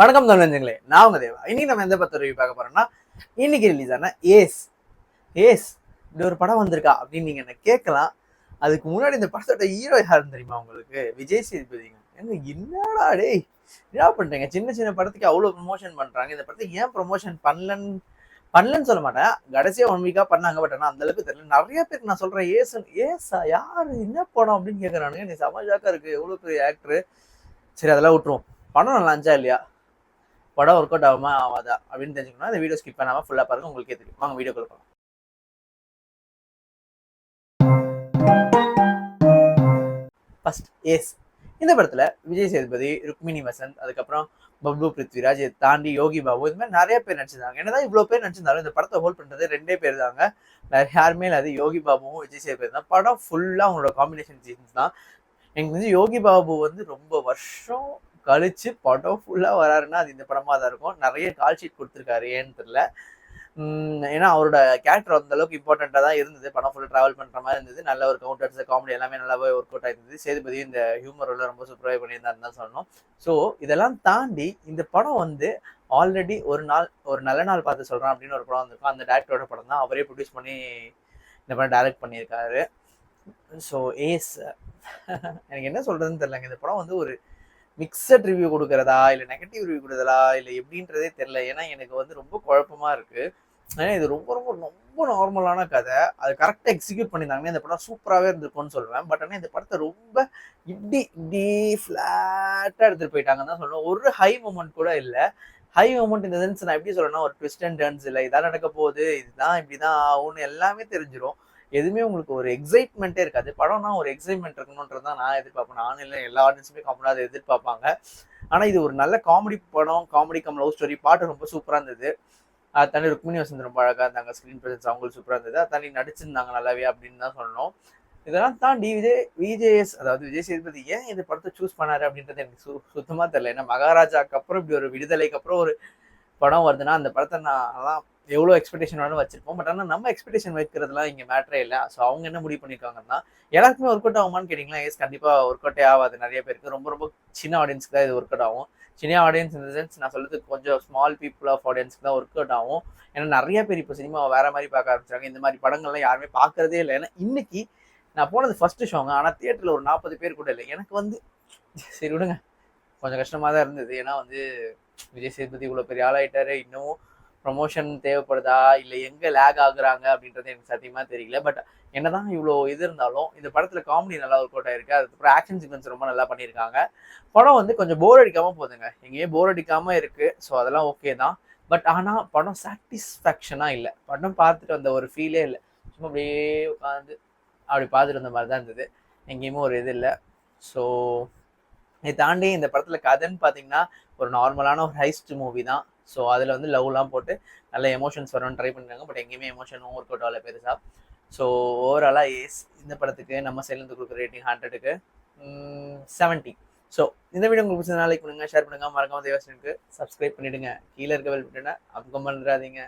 வணக்கம் தமிழஞ்சங்களே, நான் உங்க தேவா. இன்னைக்கு நம்ம எந்த பத்த ரிவ்யூ பார்க்க போறோம்னா, இன்னைக்கு ரிலீஸ் ஆன ஏஸ். ஏஸ் இப்படி ஒரு படம் வந்திருக்கா அப்படின்னு நீங்க என்ன கேட்கலாம். அதுக்கு முன்னாடி இந்த படத்தோட ஹீரோ யாருன்னு தெரியுமா உங்களுக்கு? விஜய் சேதுபதிங்க. ஏங்க என்னடா டேய், என்ன பண்றீங்க? சின்ன சின்ன படத்துக்கு அவ்வளவு ப்ரொமோஷன் பண்றாங்க. இந்த படத்தை ஏன் ப்ரொமோஷன் பண்ணலன்னு சொல்ல மாட்டேன். கடைசியா 1 வீக்கா பண்ணாங்க. பட் ஆனா அந்த அளவுக்கு தெரியல. நிறைய பேருக்கு நான் சொல்றேன், ஏசா யாரு, என்ன படம் அப்படின்னு கேட்கறானுங்க. நீ சமாஜாக்கா இருக்கு, எவ்வளவு பெரிய ஆக்டர். சரி, அதெல்லாம் விட்டுருவோம். படம் நல்லா இருந்துச்சா இல்லையா, படம் ஒர்க் அவுட் ஆகுமா ஆகாதா அப்படின்னு தெரிஞ்சுக்கணும். இந்த வீடியோ ஸ்கிப் பண்ணாம ஃபுல்லா பாருங்க, உங்களுக்கே தெரியும். வாங்க வீடியோ கொடுக்கலாம். First ace. இந்த படத்துல விஜய் சேதுபதி, ருக்மிணி வசந்த், அதுக்கப்புறம் பப்ளு பிருத்விராஜ், இதை தாண்டி யோகி பாபு, இது மாதிரி நிறைய பேர் நடிச்சிருந்தாங்க. என்னதான் இவ்வளவு பேர் நடிச்சிருந்தாலும் இந்த படத்தை ஹோல்ட் பண்றது 2 பேர் தாங்க. வேற யாருமே இல்லை. அது யோகி பாபுவும் விஜய் சேதுபதி தான். படம் ஃபுல்லா அவங்களோட காம்பினேஷன் சீன்ஸ் தான். எனக்கு வந்து யோகி பாபு வந்து ரொம்ப வருஷம் கழிச்சு படம் ஃபுல்லா வராருன்னா அது இந்த படமா தான் இருக்கும். நிறைய கால் ஷீட் கொடுத்துருக்காரு, ஏன்னு தெரியல. ஏன்னா அவரோட கேரக்டர் அந்த அளவுக்கு இம்பார்ட்டண்டா தான் இருந்தது. படம் ஃபுல்லா டிராவல் பண்ற மாதிரி இருந்தது. நல்ல ஒரு கவுண்டர்ஸ், காமெடி எல்லாமே நல்லாவே ஒர்க் அவுட் ஆயிருந்தது. சேதுபதி இந்த ஹியூமர் ரோல ரொம்ப சூப்பராக பண்ணியிருந்தாருன்னு தான் சொல்லணும். ஸோ இதெல்லாம் தாண்டி இந்த படம் வந்து ஆல்ரெடி ஒரு நல்ல நாள் பார்த்து சொல்றேன் அப்படின்னு ஒரு படம் வந்திருக்கும். அந்த டேரக்டரோட படம் தான். அவரே ப்ரொடியூஸ் பண்ணி இந்த படம் டைரக்ட் பண்ணியிருக்காரு. ஸோ ஏஸ் எனக்கு என்ன சொல்றதுன்னு தெரியலங்க. இந்த படம் வந்து ஒரு மிக்சட் ரிவ்யூ கொடுக்கறதா இல்லை நெகட்டிவ் ரிவ்யூ கொடுக்குறதா இல்லை எப்படின்றதே தெரியல. ஏன்னா எனக்கு வந்து ரொம்ப குழப்பமா இருக்கு. ஏன்னா இது ரொம்ப ரொம்ப ரொம்ப நார்மலான கதை. அது கரெக்டாக எக்ஸிக்யூட் பண்ணியிருந்தாங்கன்னா இந்த படம் சூப்பராகவே இருந்திருக்கும்னு சொல்லுவேன். பட் ஆனால் இந்த படத்தை ரொம்ப இப்படி இப்படி ஃப்ளாட்டாக எடுத்துகிட்டு போயிட்டாங்கன்னு தான் சொல்லுவேன். ஒரு ஹை மூமெண்ட் கூட இல்லை. ஹை மூமெண்ட் இந்த சென்ஸ் நான் எப்படி சொல்லணும்னா, ஒரு ட்விஸ்ட் அண்ட் டர்ன்ஸ் இல்லை, இதான் நடக்க போகுது, இதுதான் இப்படிதான் ஆகும்னு எல்லாமே தெரிஞ்சிடும். எதுவுமே உங்களுக்கு ஒரு எக்ஸைட்மெண்ட்டே இருக்காது. படம்னா ஒரு எக்ஸைட்மெண்ட் இருக்கணுன்றது தான் நான் எதிர்பார்ப்பேன். நானும் இல்லை, எல்லா ஆடியன்ஸுமே காமனாக அதை எதிர்பார்ப்பாங்க. ஆனால் இது ஒரு நல்ல காமெடி படம், காமெடி கம் லவ் ஸ்டோரி. பாட்டு ரொம்ப சூப்பராக இருந்தது. அதை தாண்டி ருக்மிணி வசந்த் ரொம்ப அழகாக இருந்தாங்க. ஸ்க்ரீன் ப்ரெசன்ஸ் அவங்களுக்கு சூப்பராக இருந்தது. அதை தாண்டி நடிச்சிருந்தாங்க நல்லாவே அப்படின்னு தான் சொல்லணும். இதெல்லாம் தாண்டி விஜேஎஸ், அதாவது விஜய் சேதுபதி ஏன் இந்த படத்தை சூஸ் பண்ணாரு அப்படின்றது எனக்கு சுத்தமாக தெரியல. ஏன்னா மகாராஜாக்கு அப்புறம் இப்படி ஒரு விடுதலைக்கு அப்புறம் ஒரு படம் வருதுன்னா அந்த படத்தை நான் எவ்வளோ எக்ஸ்பெக்டேஷன் வேணும் வச்சிருப்போம். பட் ஆனால் நம்ம எக்ஸ்பெக்டேஷன் வைக்கிறதுலாம் இங்கே மேட்டரே இல்லை. ஸோ அவங்க என்ன முடிவு பண்ணியிருக்காங்கன்னா, எல்லாருக்குமே ஒர்க் அவுட் ஆகுமான்னு கேட்டிங்களா, எஸ் கண்டிப்பாக ஒர்க் அவுட்டே ஆகாது. நிறைய பேருக்கு ரொம்ப ரொம்ப சின்ன ஆடியன்ஸ்க்கு தான் இது ஒர்க் அவுட் ஆகும். சின்ன ஆடியன்ஸ் இந்த சென்ஸ் நான் சொல்றது கொஞ்சம் ஸ்மால் பீப்புள் ஆஃப் ஆடியன்ஸ்க்கு தான் ஒர்க் அவுட் ஆகும். ஏன்னா நிறைய பேர் இப்போ சினிமா வேற மாதிரி பார்க்க ஆரம்பிச்சாங்க. இந்த மாதிரி படங்கள்லாம் யாருமே பார்க்கறதே இல்லை. ஏன்னா இன்னைக்கு நான் போனது ஃபர்ஸ்ட் ஷோங்க. ஆனால் தியேட்டரில் ஒரு 40 பேர் கூட இல்லை. எனக்கு வந்து சரி விடுங்க, கொஞ்சம் கஷ்டமாக தான் இருந்தது. ஏன்னா வந்து விஜய் சேதுபதி இவ்வளோ பெரிய ஆளாயிட்டாரு, இன்னமும் ப்ரமோஷன் தேவைப்படுதா இல்லை எங்கே லேக் ஆகுறாங்க அப்படின்றது எனக்கு சத்தியமாக தெரியல. பட் என்னதான் இவ்வளோ இது இருந்தாலும் இந்த படத்தில் காமெடி நல்லா ஒர்க் அவுட் ஆயிருக்கு. அதுக்கப்புறம் ஆக்ஷன் சீக்வன்ஸ் ரொம்ப நல்லா பண்ணியிருக்காங்க. படம் வந்து கொஞ்சம் போர் அடிக்காமல் போகுதுங்க, எங்கேயே போர் அடிக்காமல் இருக்குது. ஸோ அதெல்லாம் ஓகே தான். பட் ஆனால் படம் சாட்டிஸ்ஃபேக்ஷனாக இல்லை. படம் பார்த்துட்டு வந்த ஒரு ஃபீலே இல்லை. சும்மா அப்படியே உட்காந்து அப்படி பார்த்துட்டு வந்த மாதிரி தான் இருந்தது. எங்கேயுமே ஒரு இது இல்லை. ஸோ இதை தாண்டி இந்த படத்தில் கதைன்னு பார்த்தீங்கன்னா ஒரு நார்மலான ஒரு ஹைஸ்ட் மூவி தான். ஸோ அதில் வந்து லவ்லாம் போட்டு நல்ல எமோஷன்ஸ் வரணும்னு ட்ரை பண்ணுறாங்க. பட் எங்கேயுமே எமோஷனும் ஒர்க் அவுட் ஆகல பெருசாக. ஸோ ஓவராலாக இந்த படத்துக்கு நம்ம சைட்லேருந்து கொடுக்குற ரேட்டிங் 100க்கு 70. ஸோ இந்த வீடியோ உங்களுக்கு பிடிச்சதுனால லைக் பண்ணுங்கள், ஷேர் பண்ணுங்கள், மறக்காம தேவஸ்டனுக்கு சப்ஸ்கிரைப் பண்ணிவிடுங்க. கீழே இருக்க பெல் பட்டனை அமுக்கம் பண்ணிடாதீங்க.